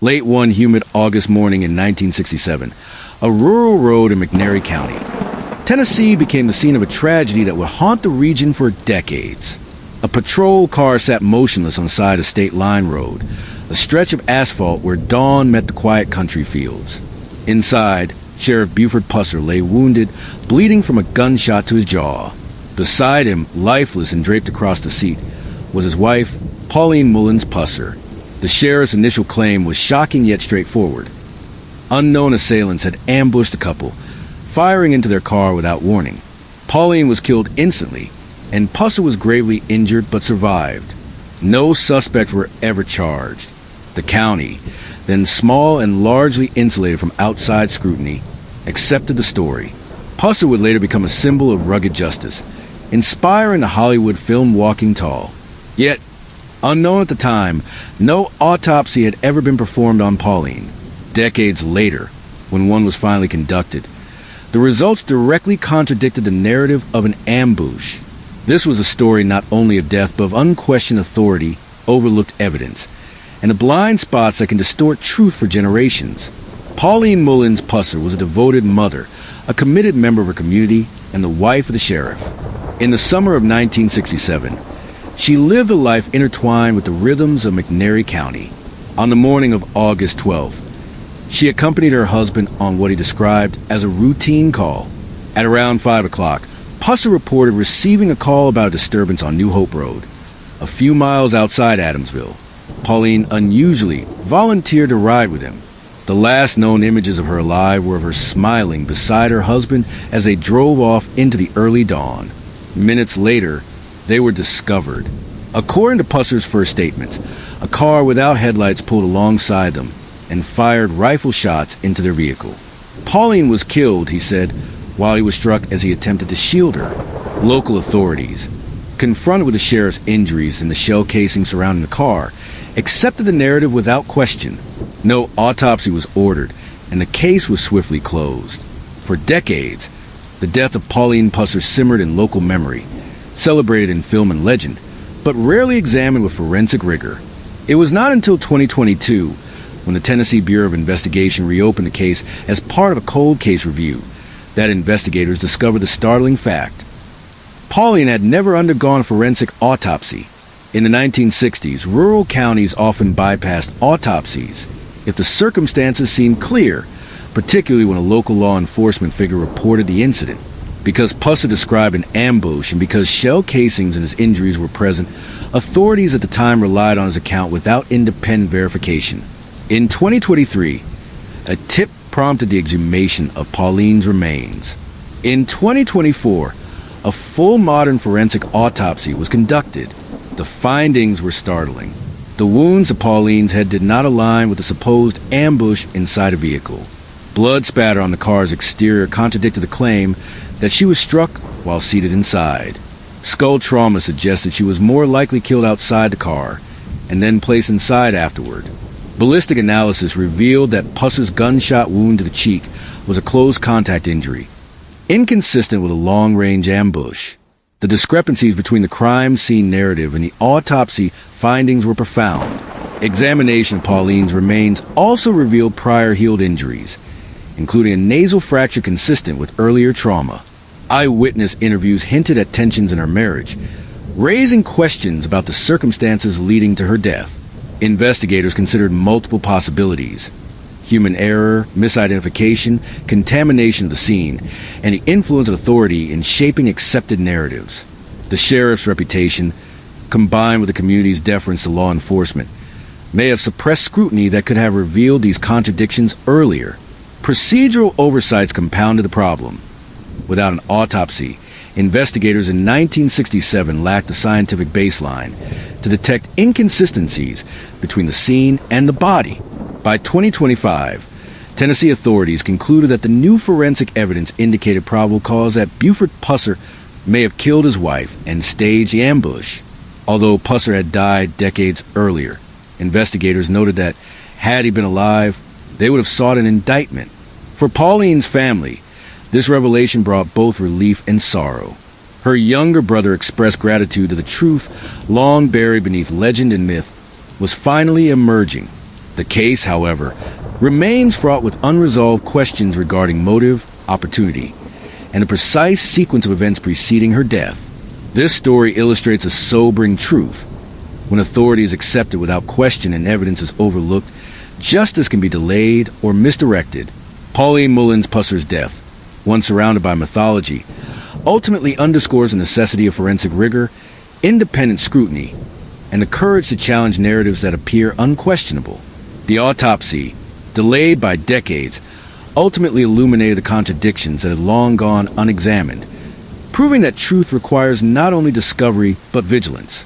Late one humid August morning in 1967, a rural road in McNairy County, Tennessee became the scene of a tragedy that would haunt the region for decades. A patrol car sat motionless on the side of State Line Road, a stretch of asphalt where dawn met the quiet country fields. Inside, Sheriff Buford Pusser lay wounded, bleeding from a gunshot to his jaw. Beside him, lifeless and draped across the seat, was his wife, Pauline Mullins Pusser. The sheriff's initial claim was shocking yet straightforward. Unknown assailants had ambushed the couple, firing into their car without warning. Pauline was killed instantly, and Pusser was gravely injured but survived. No suspects were ever charged. The county, then small and largely insulated from outside scrutiny, accepted the story. Pusser would later become a symbol of rugged justice, inspiring the Hollywood film Walking Tall. Yet, unknown at the time, no autopsy had ever been performed on Pauline. Decades later, when one was finally conducted, the results directly contradicted the narrative of an ambush. This was a story not only of death, but of unquestioned authority, overlooked evidence, and the blind spots that can distort truth for generations. Pauline Mullins Pusser was a devoted mother, a committed member of her community, and the wife of the sheriff. In the summer of 1967, she lived a life intertwined with the rhythms of McNairy County. On the morning of August 12th, she accompanied her husband on what he described as a routine call. At around 5 o'clock, Pusser reported receiving a call about a disturbance on New Hope Road, a few miles outside Adamsville. Pauline unusually volunteered to ride with him. The last known images of her alive were of her smiling beside her husband as they drove off into the early dawn. Minutes later, they were discovered. According to Pusser's first statements, a car without headlights pulled alongside them and fired rifle shots into their vehicle. Pauline was killed, he said, while he was struck as he attempted to shield her. Local authorities, confronted with the sheriff's injuries and the shell casing surrounding the car, accepted the narrative without question. No autopsy was ordered, and the case was swiftly closed. For decades, the death of Pauline Pusser simmered in local memory, celebrated in film and legend, but rarely examined with forensic rigor. It was not until 2022, when the Tennessee Bureau of Investigation reopened the case as part of a cold case review, that investigators discovered the startling fact. Pauline had never undergone a forensic autopsy. In the 1960s, rural counties often bypassed autopsies if the circumstances seemed clear, particularly when a local law enforcement figure reported the incident. Because Pusser described an ambush and because shell casings in his injuries were present, authorities at the time relied on his account without independent verification. In 2023, a tip prompted the exhumation of Pauline's remains. In 2024, a full modern forensic autopsy was conducted. The findings were startling. The wounds of Pauline's head did not align with the supposed ambush inside a vehicle. Blood spatter on the car's exterior contradicted the claim that she was struck while seated inside. Skull trauma suggested she was more likely killed outside the car and then placed inside afterward. Ballistic analysis revealed that Pusser's gunshot wound to the cheek was a close contact injury, inconsistent with a long-range ambush. The discrepancies between the crime scene narrative and the autopsy findings were profound. Examination of Pauline's remains also revealed prior healed injuries, including a nasal fracture consistent with earlier trauma. Eyewitness interviews hinted at tensions in her marriage, raising questions about the circumstances leading to her death. Investigators considered multiple possibilities: human error, misidentification, contamination of the scene, and the influence of authority in shaping accepted narratives. The sheriff's reputation, combined with the community's deference to law enforcement, may have suppressed scrutiny that could have revealed these contradictions earlier. Procedural oversights compounded the problem. Without an autopsy, investigators in 1967 lacked the scientific baseline to detect inconsistencies between the scene and the body. By 2025, Tennessee authorities concluded that the new forensic evidence indicated probable cause that Buford Pusser may have killed his wife and staged the ambush. Although Pusser had died decades earlier, investigators noted that, had he been alive, they would have sought an indictment. For Pauline's family, this revelation brought both relief and sorrow. Her younger brother expressed gratitude that the truth, long buried beneath legend and myth, was finally emerging. The case, however, remains fraught with unresolved questions regarding motive, opportunity, and the precise sequence of events preceding her death. This story illustrates a sobering truth. When authority is accepted without question and evidence is overlooked, justice can be delayed or misdirected. Pauline Mullins Pusser's death, once surrounded by mythology, ultimately underscores the necessity of forensic rigor, independent scrutiny, and the courage to challenge narratives that appear unquestionable. The autopsy, delayed by decades, ultimately illuminated the contradictions that had long gone unexamined, proving that truth requires not only discovery but vigilance.